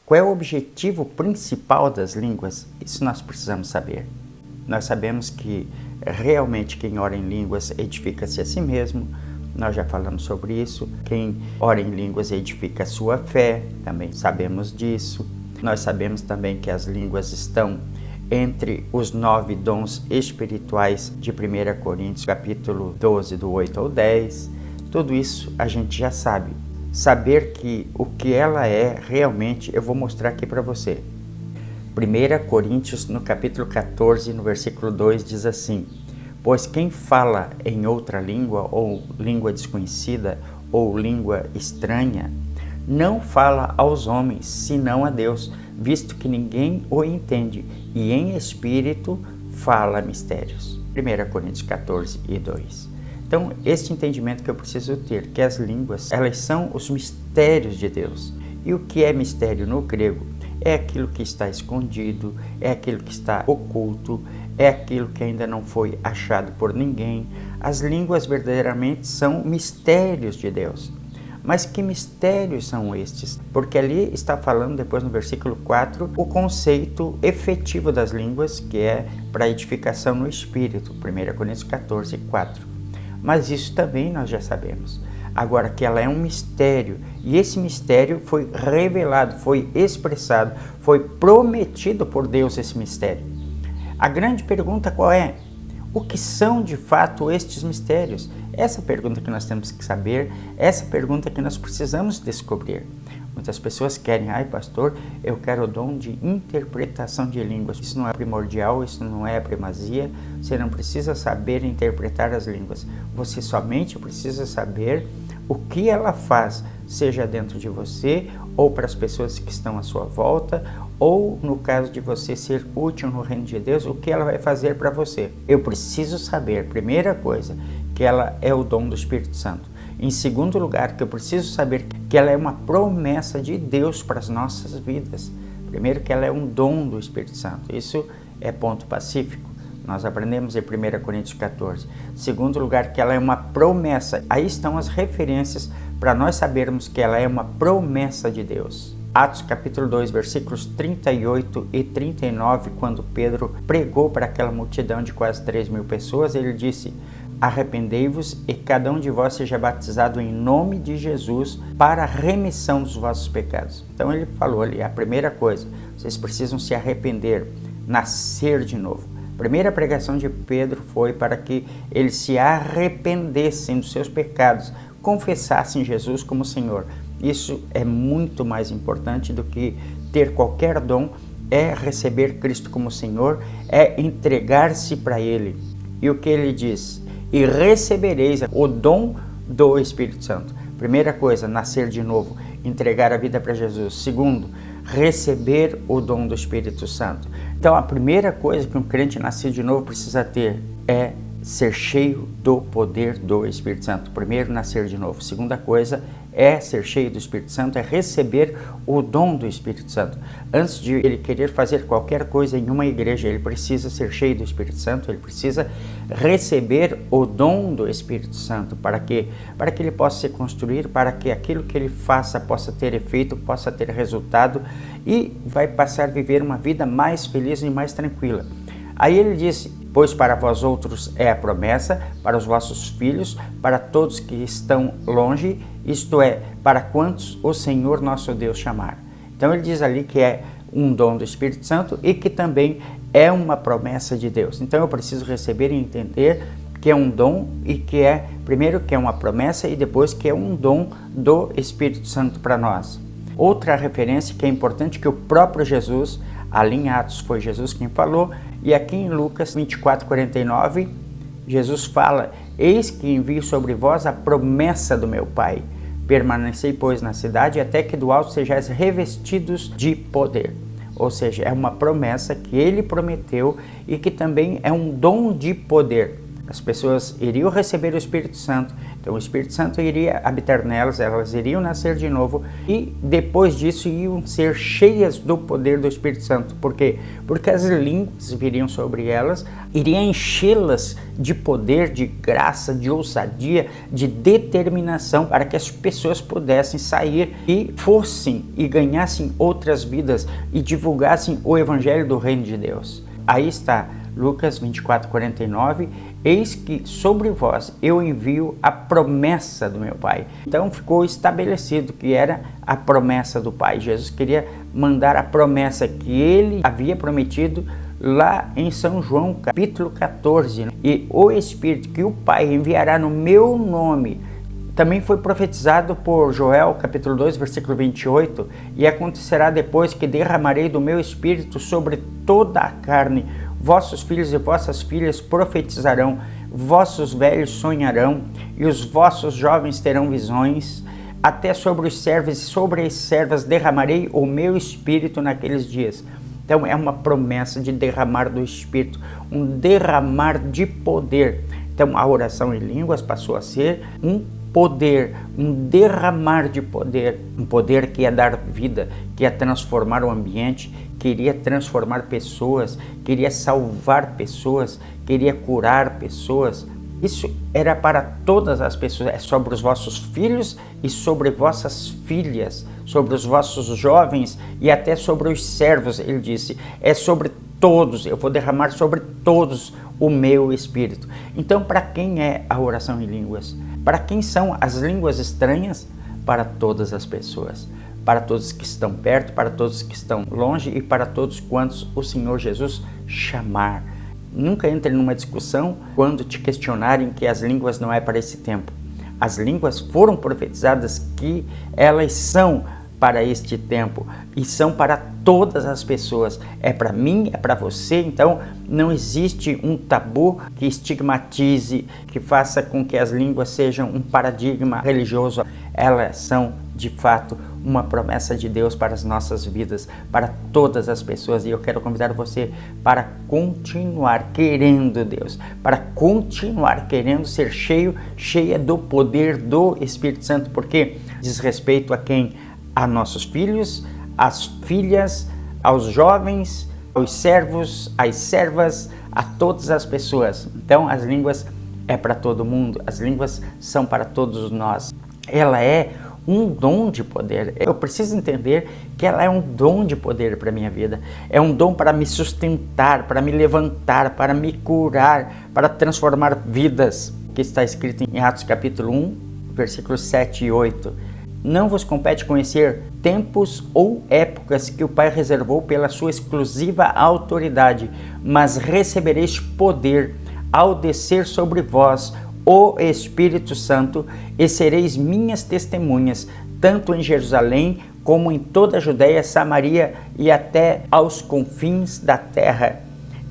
Qual é o objetivo principal das línguas? Isso nós precisamos saber. Nós sabemos que realmente quem ora em línguas edifica-se a si mesmo. Nós já falamos sobre isso. Quem ora em línguas edifica a sua fé, também sabemos disso. Nós sabemos também que as línguas estão entre os 9 dons espirituais de 1 Coríntios, capítulo 12, do 8 ao 10. Tudo isso a gente já sabe. Saber que o que ela é realmente, eu vou mostrar aqui para você. 1 Coríntios, no capítulo 14, no versículo 2, diz assim: pois quem fala em outra língua, ou língua desconhecida, ou língua estranha, não fala aos homens, senão a Deus, visto que ninguém o entende, e em espírito fala mistérios. 1 Coríntios 14 e 2. Então, este entendimento que eu preciso ter, que as línguas, elas são os mistérios de Deus. E o que é mistério no grego? É aquilo que está escondido, é aquilo que está oculto, é aquilo que ainda não foi achado por ninguém. As línguas verdadeiramente são mistérios de Deus. Mas que mistérios são estes? Porque ali está falando, depois no versículo 4, o conceito efetivo das línguas, que é para edificação no espírito, 1 Coríntios 14, 4. Mas isso também nós já sabemos. Agora, que ela é um mistério, e esse mistério foi revelado, foi expressado, foi prometido por Deus esse mistério. A grande pergunta qual é? O que são de fato estes mistérios? Essa pergunta que nós temos que saber, essa pergunta que nós precisamos descobrir. Muitas pessoas querem, pastor, eu quero o dom de interpretação de línguas. Isso não é primordial, isso não é primazia. Você não precisa saber interpretar as línguas. Você somente precisa saber o que ela faz, seja dentro de você, ou para as pessoas que estão à sua volta, ou no caso de você ser útil no reino de Deus, o que ela vai fazer para você. Eu preciso saber, primeira coisa, que ela é o dom do Espírito Santo. Em segundo lugar, que eu preciso saber que ela é uma promessa de Deus para as nossas vidas. Primeiro, que ela é um dom do Espírito Santo. Isso é ponto pacífico. Nós aprendemos em 1 Coríntios 14. Segundo lugar, que ela é uma promessa. Aí estão as referências para nós sabermos que ela é uma promessa de Deus. Atos capítulo 2, versículos 38 e 39, quando Pedro pregou para aquela multidão de quase 3.000 pessoas, ele disse: arrependei-vos e cada um de vós seja batizado em nome de Jesus para a remissão dos vossos pecados. Então ele falou ali, a primeira coisa, vocês precisam se arrepender, nascer de novo. A primeira pregação de Pedro foi para que eles se arrependessem dos seus pecados, confessassem Jesus como Senhor. Isso é muito mais importante do que ter qualquer dom, é receber Cristo como Senhor, é entregar-se para Ele. E o que ele diz? E recebereis o dom do Espírito Santo. Primeira coisa, nascer de novo, entregar a vida para Jesus. Segundo, receber o dom do Espírito Santo. Então, a primeira coisa que um crente nascido de novo precisa ter é ser cheio do poder do Espírito Santo. Primeiro, nascer de novo. Segunda coisa é ser cheio do Espírito Santo, é receber o dom do Espírito Santo. Antes de ele querer fazer qualquer coisa em uma igreja, ele precisa ser cheio do Espírito Santo, ele precisa receber o dom do Espírito Santo. Para quê? Para que ele possa se construir, para que aquilo que ele faça possa ter efeito, possa ter resultado e vai passar a viver uma vida mais feliz e mais tranquila. Aí ele disse: pois para vós outros é a promessa, para os vossos filhos, para todos que estão longe, isto é, para quantos o Senhor nosso Deus chamar. Então ele diz ali que é um dom do Espírito Santo e que também é uma promessa de Deus. Então eu preciso receber e entender que é um dom e que é, primeiro, que é uma promessa e depois que é um dom do Espírito Santo para nós. Outra referência que é importante, que o próprio Jesus, ali em Atos foi Jesus quem falou, e aqui em Lucas 24:49, Jesus fala: eis que envio sobre vós a promessa do meu Pai. Permanecei, pois, na cidade, até que do alto sejais revestidos de poder. Ou seja, é uma promessa que ele prometeu e que também é um dom de poder. As pessoas iriam receber o Espírito Santo, Então o Espírito Santo iria habitar nelas, elas iriam nascer de novo e depois disso iam ser cheias do poder do Espírito Santo. Por quê? Porque as línguas viriam sobre elas, iriam enchê-las de poder, de graça, de ousadia, de determinação para que as pessoas pudessem sair e fossem e ganhassem outras vidas e divulgassem o Evangelho do Reino de Deus. Aí está Lucas 24:49, eis que sobre vós eu envio a promessa do meu Pai. Então ficou estabelecido que era a promessa do Pai. Jesus queria mandar a promessa que ele havia prometido lá em São João, capítulo 14. E o Espírito que o Pai enviará no meu nome, também foi profetizado por Joel, capítulo 2, versículo 28, e acontecerá depois que derramarei do meu Espírito sobre toda a carne. Vossos filhos e vossas filhas profetizarão, vossos velhos sonharão, e os vossos jovens terão visões. Até sobre os servos e sobre as servas derramarei o meu Espírito naqueles dias. Então é uma promessa de derramar do Espírito, um derramar de poder. Então a oração em línguas passou a ser um poder, um derramar de poder, um poder que ia dar vida, que ia transformar o ambiente, queria transformar pessoas, queria salvar pessoas, queria curar pessoas. Isso era para todas as pessoas, é sobre os vossos filhos e sobre vossas filhas, sobre os vossos jovens e até sobre os servos, ele disse, é sobre todos, eu vou derramar sobre todos o meu Espírito. Então, para quem é a oração em línguas? Para quem são as línguas estranhas? Para todas as pessoas, para todos que estão perto, para todos que estão longe e para todos quantos o Senhor Jesus chamar. Nunca entre numa discussão quando te questionarem que as línguas não é para esse tempo. As línguas foram profetizadas que elas são para este tempo e são para todas as pessoas. É para mim, é para você. Então não existe um tabu que estigmatize, que faça com que as línguas sejam um paradigma religioso. Elas são de fato uma promessa de Deus para as nossas vidas, para todas as pessoas. E eu quero convidar você para continuar querendo Deus, para continuar querendo ser cheia do poder do Espírito Santo, porque diz respeito a quem? A nossos filhos, às filhas, aos jovens, aos servos, às servas, a todas as pessoas. Então as línguas é para todo mundo, as línguas são para todos nós. Ela é um dom de poder. Eu preciso entender que ela é um dom de poder para a minha vida. É um dom para me sustentar, para me levantar, para me curar, para transformar vidas. Que está escrito em Atos capítulo 1, versículos 7 e 8. Não vos compete conhecer tempos ou épocas que o Pai reservou pela sua exclusiva autoridade, mas recebereis poder ao descer sobre vós o Espírito Santo, e sereis minhas testemunhas, tanto em Jerusalém como em toda a Judéia, Samaria e até aos confins da terra.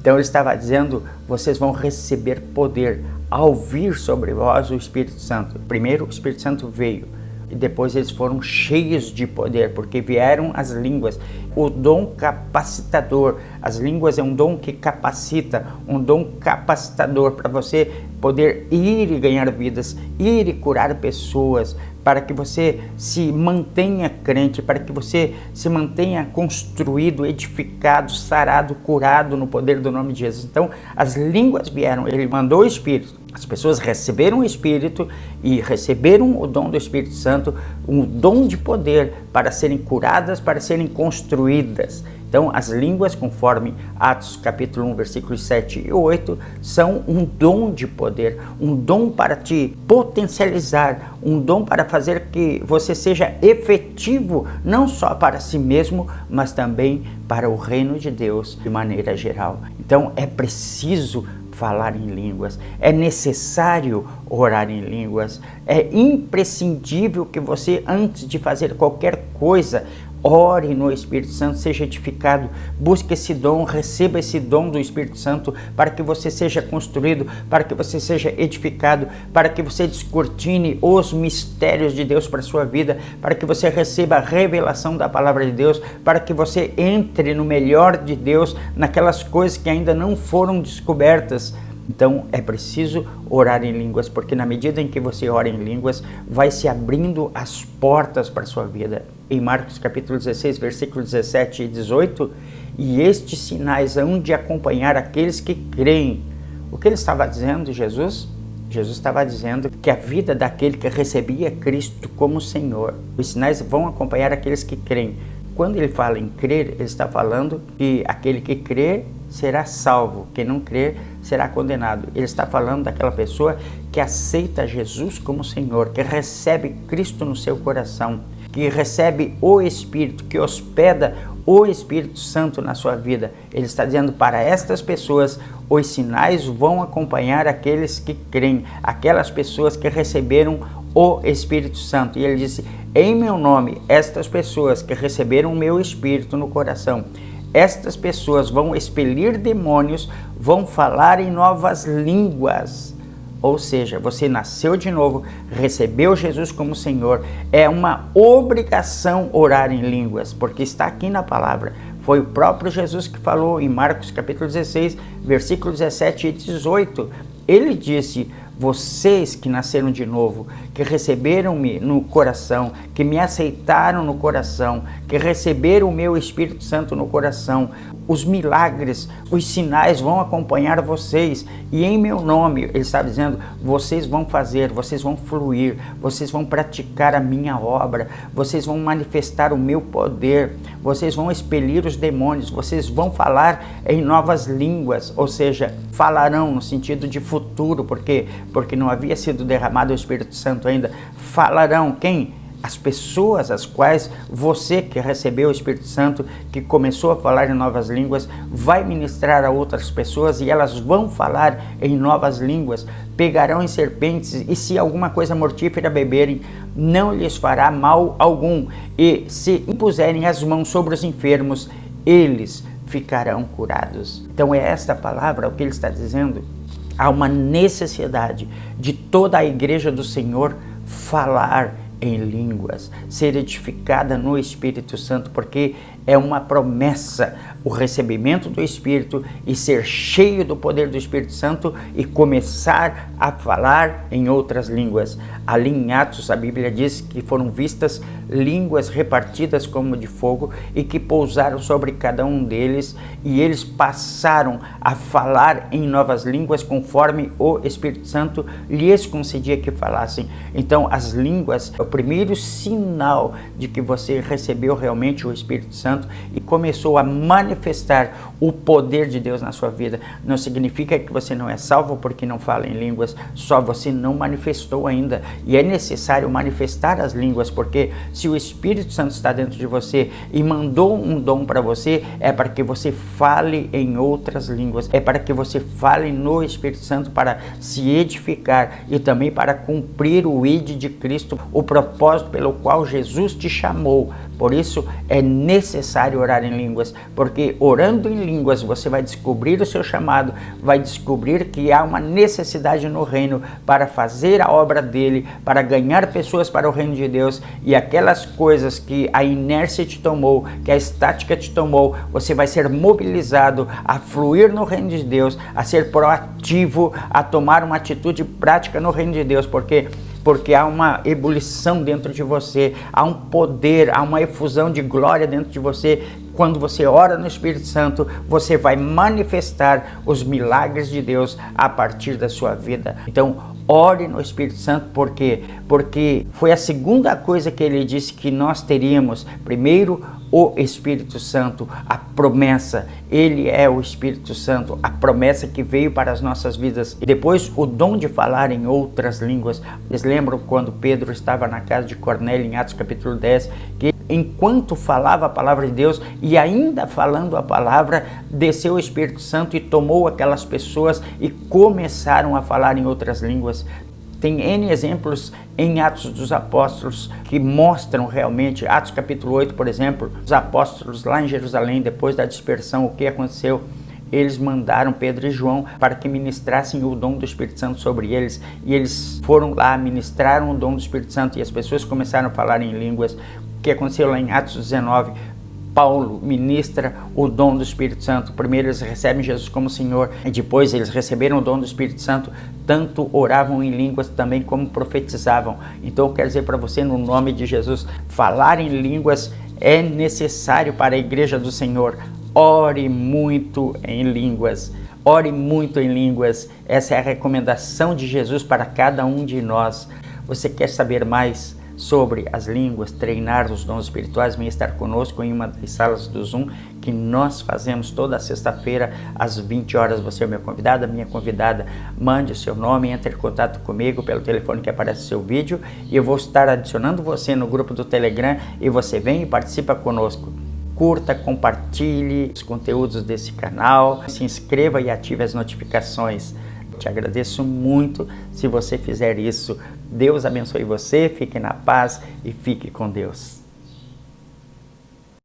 Então ele estava dizendo, vocês vão receber poder ao vir sobre vós o Espírito Santo. Primeiro o Espírito Santo veio, e depois eles foram cheios de poder, porque vieram as línguas, o dom capacitador. As línguas é um dom que capacita, um dom capacitador para você poder ir e ganhar vidas, ir e curar pessoas, para que você se mantenha crente, para que você se mantenha construído, edificado, sarado, curado no poder do nome de Jesus. Então, as línguas vieram, ele mandou o Espírito. As pessoas receberam o Espírito e receberam o dom do Espírito Santo, um dom de poder para serem curadas, para serem construídas. Então, as línguas, conforme Atos capítulo 1, versículos 7 e 8, são um dom de poder, um dom para te potencializar, um dom para fazer que você seja efetivo, não só para si mesmo, mas também para o reino de Deus de maneira geral. Então, é preciso falar em línguas, é necessário orar em línguas, é imprescindível que você, antes de fazer qualquer coisa, ore no Espírito Santo, seja edificado, busque esse dom, receba esse dom do Espírito Santo para que você seja construído, para que você seja edificado, para que você descortine os mistérios de Deus para a sua vida, para que você receba a revelação da palavra de Deus, para que você entre no melhor de Deus, naquelas coisas que ainda não foram descobertas. Então é preciso orar em línguas, porque na medida em que você ora em línguas, vai se abrindo as portas para a sua vida. Em Marcos capítulo 16, versículos 17 e 18, e estes sinais hão de acompanhar aqueles que creem. O que ele estava dizendo, Jesus? Jesus estava dizendo que a vida daquele que recebia Cristo como Senhor, os sinais vão acompanhar aqueles que creem. Quando ele fala em crer, ele está falando que aquele que crer será salvo, quem não crer será condenado. Ele está falando daquela pessoa que aceita Jesus como Senhor, que recebe Cristo no seu coração, que recebe o Espírito, que hospeda o Espírito Santo na sua vida. Ele está dizendo para estas pessoas, os sinais vão acompanhar aqueles que creem, aquelas pessoas que receberam o Espírito Santo. E ele disse, em meu nome, estas pessoas que receberam o meu Espírito no coração, estas pessoas vão expelir demônios, vão falar em novas línguas. Ou seja, você nasceu de novo, recebeu Jesus como Senhor. É uma obrigação orar em línguas, porque está aqui na palavra. Foi o próprio Jesus que falou em Marcos capítulo 16, versículos 17 e 18. Ele disse, vocês que nasceram de novo, que receberam-me no coração, que me aceitaram no coração, que receberam o meu Espírito Santo no coração, os milagres, os sinais vão acompanhar vocês, e em meu nome, ele está dizendo, vocês vão fazer, vocês vão fluir, vocês vão praticar a minha obra, vocês vão manifestar o meu poder, vocês vão expelir os demônios, vocês vão falar em novas línguas, ou seja, falarão no sentido de futuro, porque não havia sido derramado o Espírito Santo ainda. Falarão quem? As pessoas as quais você que recebeu o Espírito Santo, que começou a falar em novas línguas, vai ministrar a outras pessoas e elas vão falar em novas línguas, pegarão em serpentes e se alguma coisa mortífera beberem, não lhes fará mal algum, e se impuserem as mãos sobre os enfermos, eles ficarão curados. Então é esta palavra o que ele está dizendo. Há uma necessidade de toda a igreja do Senhor falar em línguas, ser edificada no Espírito Santo, porque é uma promessa o recebimento do Espírito e ser cheio do poder do Espírito Santo e começar a falar em outras línguas. Ali em Atos, a Bíblia diz que foram vistas línguas repartidas como de fogo e que pousaram sobre cada um deles, e eles passaram a falar em novas línguas conforme o Espírito Santo lhes concedia que falassem. Então, as línguas é o primeiro sinal de que você recebeu realmente o Espírito Santo e começou a manifestar o poder de Deus na sua vida. Não significa que você não é salvo porque não fala em línguas, só você não manifestou ainda. E é necessário manifestar as línguas, porque se o Espírito Santo está dentro de você e mandou um dom para você, é para que você fale em outras línguas, é para que você fale no Espírito Santo para se edificar e também para cumprir o ID de Cristo, o propósito pelo qual Jesus te chamou. Por isso é necessário orar em línguas, porque orando em línguas você vai descobrir o seu chamado, vai descobrir que há uma necessidade no reino para fazer a obra dele, para ganhar pessoas para o reino de Deus, e aquelas coisas que a inércia te tomou, que a estática te tomou, você vai ser mobilizado a fluir no reino de Deus, a ser proativo, a tomar uma atitude prática no reino de Deus, porque há uma ebulição dentro de você, há um poder, há uma efusão de glória dentro de você. Quando você ora no Espírito Santo, você vai manifestar os milagres de Deus a partir da sua vida. Então, ore no Espírito Santo, por quê? Porque foi a segunda coisa que ele disse que nós teríamos. Primeiro, o Espírito Santo, a promessa. Ele é o Espírito Santo, a promessa que veio para as nossas vidas. E depois, o dom de falar em outras línguas. Vocês lembram quando Pedro estava na casa de Cornélio, em Atos capítulo 10, que enquanto falava a palavra de Deus e ainda falando a palavra, desceu o Espírito Santo e tomou aquelas pessoas e começaram a falar em outras línguas. Tem N exemplos em Atos dos Apóstolos que mostram realmente, Atos capítulo 8, por exemplo, os apóstolos lá em Jerusalém, depois da dispersão, o que aconteceu? Eles mandaram Pedro e João para que ministrassem o dom do Espírito Santo sobre eles, e eles foram lá, ministraram o dom do Espírito Santo e as pessoas começaram a falar em línguas. O que aconteceu lá em Atos 19? Paulo ministra o dom do Espírito Santo. Primeiro eles recebem Jesus como Senhor e depois eles receberam o dom do Espírito Santo, tanto oravam em línguas também como profetizavam. Então eu quero dizer para você, no nome de Jesus, falar em línguas é necessário para a igreja do Senhor. Ore muito em línguas. Ore muito em línguas. Essa é a recomendação de Jesus para cada um de nós. Você quer saber mais sobre as línguas, treinar os dons espirituais? Venha estar conosco em uma das salas do Zoom que nós fazemos toda sexta-feira às 20 horas. Você é o meu convidado, a minha convidada. Mande o seu nome, entre em contato comigo pelo telefone que aparece no seu vídeo e eu vou estar adicionando você no grupo do Telegram e você vem e participa conosco. Curta, compartilhe os conteúdos desse canal, se inscreva e ative as notificações. Te agradeço muito se você fizer isso. Deus abençoe você, fique na paz e fique com Deus.